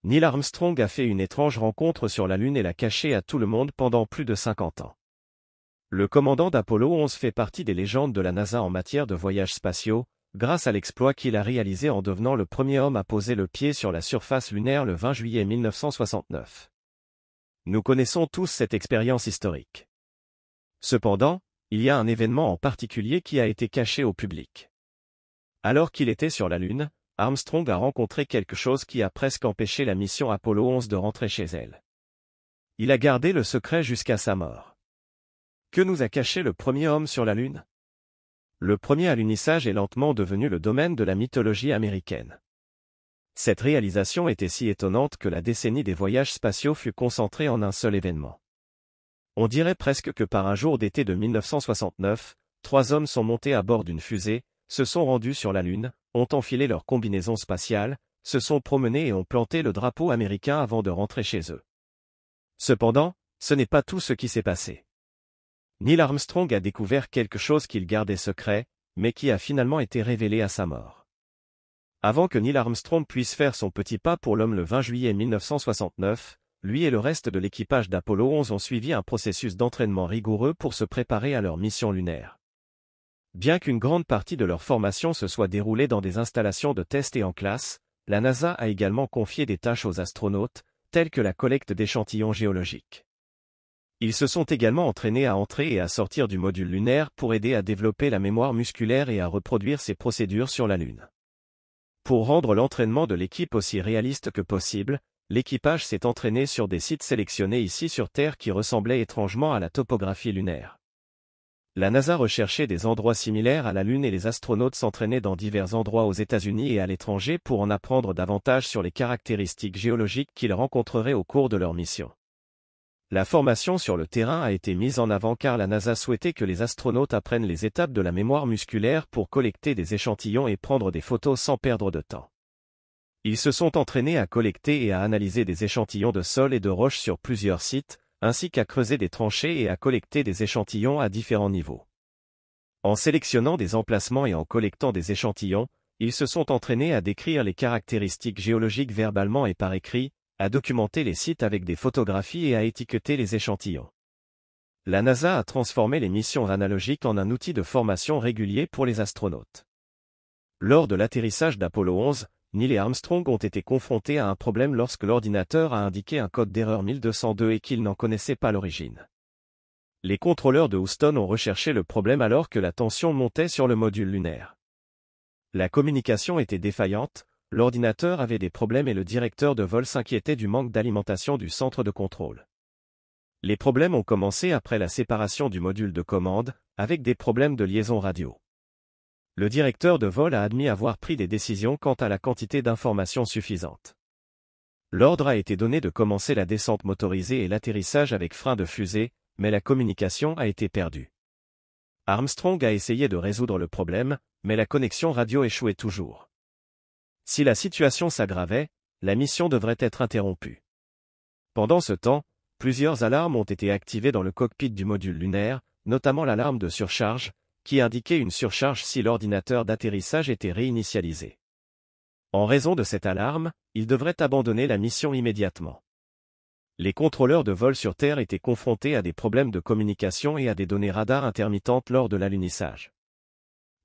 Neil Armstrong a fait une étrange rencontre sur la Lune et l'a cachée à tout le monde pendant plus de 50 ans. Le commandant d'Apollo 11 fait partie des légendes de la NASA en matière de voyages spatiaux, grâce à l'exploit qu'il a réalisé en devenant le premier homme à poser le pied sur la surface lunaire le 20 juillet 1969. Nous connaissons tous cette expérience historique. Cependant, il y a un événement en particulier qui a été caché au public. Alors qu'il était sur la Lune, Armstrong a rencontré quelque chose qui a presque empêché la mission Apollo 11 de rentrer chez elle. Il a gardé le secret jusqu'à sa mort. Que nous a caché le premier homme sur la Lune? Le premier alunissage est lentement devenu le domaine de la mythologie américaine. Cette réalisation était si étonnante que la décennie des voyages spatiaux fut concentrée en un seul événement. On dirait presque que par un jour d'été de 1969, 3 hommes sont montés à bord d'une fusée, se sont rendus sur la Lune, ont enfilé leur combinaison spatiale, se sont promenés et ont planté le drapeau américain avant de rentrer chez eux. Cependant, ce n'est pas tout ce qui s'est passé. Neil Armstrong a découvert quelque chose qu'il gardait secret, mais qui a finalement été révélé à sa mort. Avant que Neil Armstrong puisse faire son petit pas pour l'homme le 20 juillet 1969, lui et le reste de l'équipage d'Apollo 11 ont suivi un processus d'entraînement rigoureux pour se préparer à leur mission lunaire. Bien qu'une grande partie de leur formation se soit déroulée dans des installations de test et en classe, la NASA a également confié des tâches aux astronautes, telles que la collecte d'échantillons géologiques. Ils se sont également entraînés à entrer et à sortir du module lunaire pour aider à développer la mémoire musculaire et à reproduire ces procédures sur la Lune. Pour rendre l'entraînement de l'équipe aussi réaliste que possible, l'équipage s'est entraîné sur des sites sélectionnés ici sur Terre qui ressemblaient étrangement à la topographie lunaire. La NASA recherchait des endroits similaires à la Lune et les astronautes s'entraînaient dans divers endroits aux États-Unis et à l'étranger pour en apprendre davantage sur les caractéristiques géologiques qu'ils rencontreraient au cours de leur mission. La formation sur le terrain a été mise en avant car la NASA souhaitait que les astronautes apprennent les étapes de la mémoire musculaire pour collecter des échantillons et prendre des photos sans perdre de temps. Ils se sont entraînés à collecter et à analyser des échantillons de sol et de roches sur plusieurs sites, ainsi qu'à creuser des tranchées et à collecter des échantillons à différents niveaux. En sélectionnant des emplacements et en collectant des échantillons, ils se sont entraînés à décrire les caractéristiques géologiques verbalement et par écrit, à documenter les sites avec des photographies et à étiqueter les échantillons. La NASA a transformé les missions analogiques en un outil de formation régulier pour les astronautes. Lors de l'atterrissage d'Apollo 11, Neil et Armstrong ont été confrontés à un problème lorsque l'ordinateur a indiqué un code d'erreur 1202 et qu'ils n'en connaissaient pas l'origine. Les contrôleurs de Houston ont recherché le problème alors que la tension montait sur le module lunaire. La communication était défaillante, l'ordinateur avait des problèmes et le directeur de vol s'inquiétait du manque d'alimentation du centre de contrôle. Les problèmes ont commencé après la séparation du module de commande, avec des problèmes de liaison radio. Le directeur de vol a admis avoir pris des décisions quant à la quantité d'informations suffisantes. L'ordre a été donné de commencer la descente motorisée et l'atterrissage avec frein de fusée, mais la communication a été perdue. Armstrong a essayé de résoudre le problème, mais la connexion radio échouait toujours. Si la situation s'aggravait, la mission devrait être interrompue. Pendant ce temps, plusieurs alarmes ont été activées dans le cockpit du module lunaire, notamment l'alarme de surcharge, qui indiquait une surcharge si l'ordinateur d'atterrissage était réinitialisé. En raison de cette alarme, il devrait abandonner la mission immédiatement. Les contrôleurs de vol sur Terre étaient confrontés à des problèmes de communication et à des données radar intermittentes lors de l'alunissage.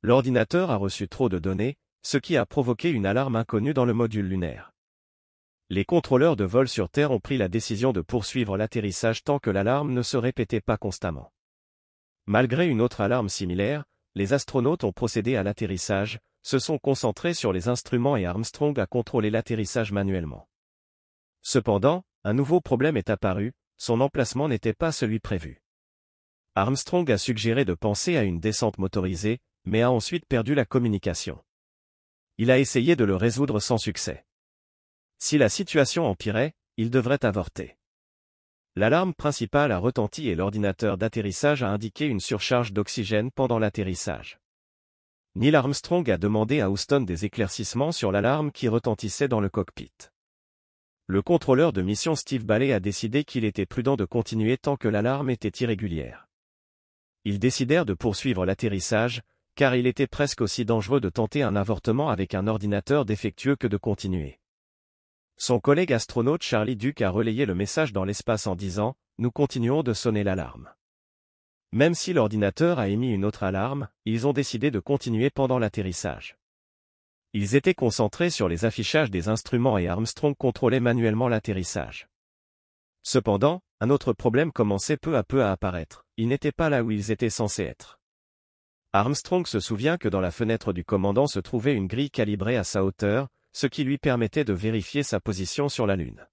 L'ordinateur a reçu trop de données, ce qui a provoqué une alarme inconnue dans le module lunaire. Les contrôleurs de vol sur Terre ont pris la décision de poursuivre l'atterrissage tant que l'alarme ne se répétait pas constamment. Malgré une autre alarme similaire, les astronautes ont procédé à l'atterrissage, se sont concentrés sur les instruments et Armstrong a contrôlé l'atterrissage manuellement. Cependant, un nouveau problème est apparu, son emplacement n'était pas celui prévu. Armstrong a suggéré de penser à une descente motorisée, mais a ensuite perdu la communication. Il a essayé de le résoudre sans succès. Si la situation empirait, il devrait avorter. L'alarme principale a retenti et l'ordinateur d'atterrissage a indiqué une surcharge d'oxygène pendant l'atterrissage. Neil Armstrong a demandé à Houston des éclaircissements sur l'alarme qui retentissait dans le cockpit. Le contrôleur de mission Steve Balley a décidé qu'il était prudent de continuer tant que l'alarme était irrégulière. Ils décidèrent de poursuivre l'atterrissage, car il était presque aussi dangereux de tenter un avortement avec un ordinateur défectueux que de continuer. Son collègue astronaute Charlie Duke a relayé le message dans l'espace en disant « Nous continuons de sonner l'alarme ». Même si l'ordinateur a émis une autre alarme, ils ont décidé de continuer pendant l'atterrissage. Ils étaient concentrés sur les affichages des instruments et Armstrong contrôlait manuellement l'atterrissage. Cependant, un autre problème commençait peu à peu à apparaître, ils n'étaient pas là où ils étaient censés être. Armstrong se souvient que dans la fenêtre du commandant se trouvait une grille calibrée à sa hauteur, ce qui lui permettait de vérifier sa position sur la Lune.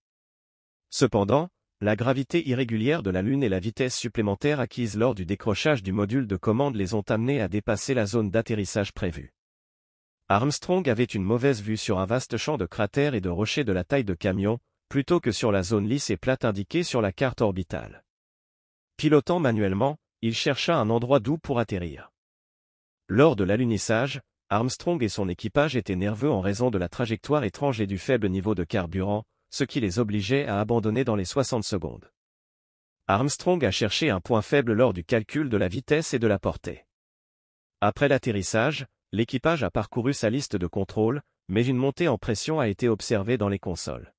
Cependant, la gravité irrégulière de la Lune et la vitesse supplémentaire acquise lors du décrochage du module de commande les ont amenés à dépasser la zone d'atterrissage prévue. Armstrong avait une mauvaise vue sur un vaste champ de cratères et de rochers de la taille de camions, plutôt que sur la zone lisse et plate indiquée sur la carte orbitale. Pilotant manuellement, il chercha un endroit doux pour atterrir. Lors de l'alunissage, Armstrong et son équipage étaient nerveux en raison de la trajectoire étrange et du faible niveau de carburant, ce qui les obligeait à abandonner dans les 60 secondes. Armstrong a cherché un point faible lors du calcul de la vitesse et de la portée. Après l'atterrissage, l'équipage a parcouru sa liste de contrôle, mais une montée en pression a été observée dans les consoles.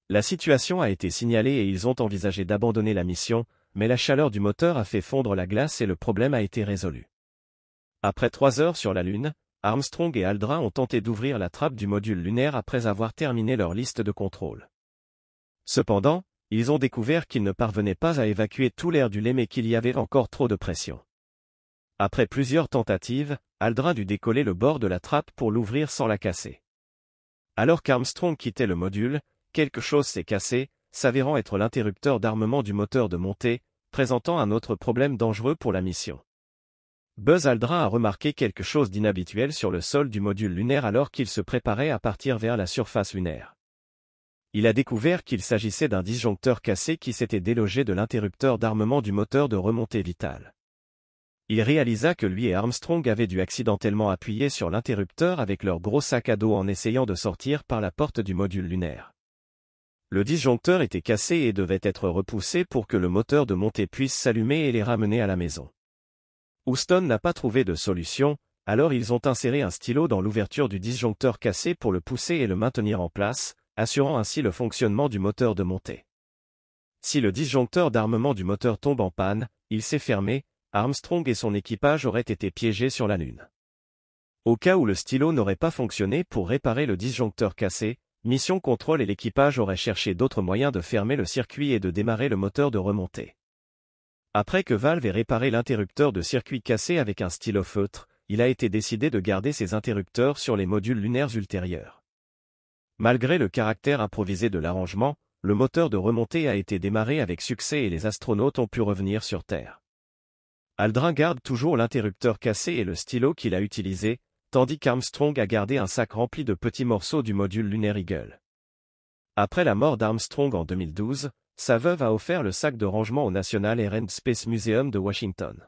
La situation a été signalée et ils ont envisagé d'abandonner la mission, mais la chaleur du moteur a fait fondre la glace et le problème a été résolu. Après 3 heures sur la Lune, Armstrong et Aldrin ont tenté d'ouvrir la trappe du module lunaire après avoir terminé leur liste de contrôle. Cependant, ils ont découvert qu'ils ne parvenaient pas à évacuer tout l'air du lait mais qu'il y avait encore trop de pression. Après plusieurs tentatives, Aldrin dut décoller le bord de la trappe pour l'ouvrir sans la casser. Alors qu'Armstrong quittait le module, quelque chose s'est cassé, s'avérant être l'interrupteur d'armement du moteur de montée, présentant un autre problème dangereux pour la mission. Buzz Aldrin a remarqué quelque chose d'inhabituel sur le sol du module lunaire alors qu'il se préparait à partir vers la surface lunaire. Il a découvert qu'il s'agissait d'un disjoncteur cassé qui s'était délogé de l'interrupteur d'armement du moteur de remontée vitale. Il réalisa que lui et Armstrong avaient dû accidentellement appuyer sur l'interrupteur avec leur gros sac à dos en essayant de sortir par la porte du module lunaire. Le disjoncteur était cassé et devait être repoussé pour que le moteur de montée puisse s'allumer et les ramener à la maison. Houston n'a pas trouvé de solution, alors ils ont inséré un stylo dans l'ouverture du disjoncteur cassé pour le pousser et le maintenir en place, assurant ainsi le fonctionnement du moteur de montée. Si le disjoncteur d'armement du moteur tombe en panne, il s'est fermé, Armstrong et son équipage auraient été piégés sur la Lune. Au cas où le stylo n'aurait pas fonctionné pour réparer le disjoncteur cassé, Mission Control et l'équipage auraient cherché d'autres moyens de fermer le circuit et de démarrer le moteur de remontée. Après que Valve ait réparé l'interrupteur de circuit cassé avec un stylo feutre, il a été décidé de garder ces interrupteurs sur les modules lunaires ultérieurs. Malgré le caractère improvisé de l'arrangement, le moteur de remontée a été démarré avec succès et les astronautes ont pu revenir sur Terre. Aldrin garde toujours l'interrupteur cassé et le stylo qu'il a utilisé, tandis qu'Armstrong a gardé un sac rempli de petits morceaux du module lunaire Eagle. Après la mort d'Armstrong en 2012, sa veuve a offert le sac de rangement au National Air and Space Museum de Washington.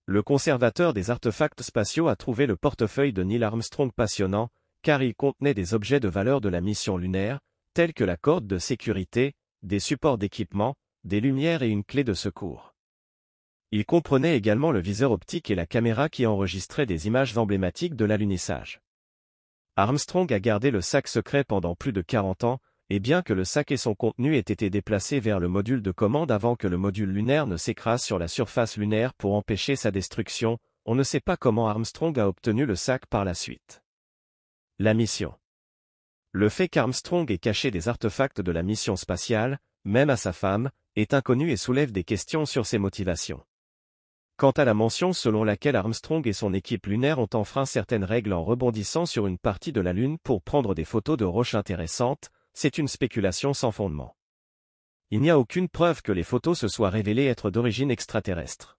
Le conservateur des artefacts spatiaux a trouvé le portefeuille de Neil Armstrong passionnant, car il contenait des objets de valeur de la mission lunaire, tels que la corde de sécurité, des supports d'équipement, des lumières et une clé de secours. Il comprenait également le viseur optique et la caméra qui enregistraient des images emblématiques de l'alunissage. Armstrong a gardé le sac secret pendant plus de 40 ans, et bien que le sac et son contenu aient été déplacés vers le module de commande avant que le module lunaire ne s'écrase sur la surface lunaire pour empêcher sa destruction, on ne sait pas comment Armstrong a obtenu le sac par la suite. La mission. Le fait qu'Armstrong ait caché des artefacts de la mission spatiale, même à sa femme, est inconnu et soulève des questions sur ses motivations. Quant à la mention selon laquelle Armstrong et son équipe lunaire ont enfreint certaines règles en rebondissant sur une partie de la Lune pour prendre des photos de roches intéressantes, c'est une spéculation sans fondement. Il n'y a aucune preuve que les photos se soient révélées être d'origine extraterrestre.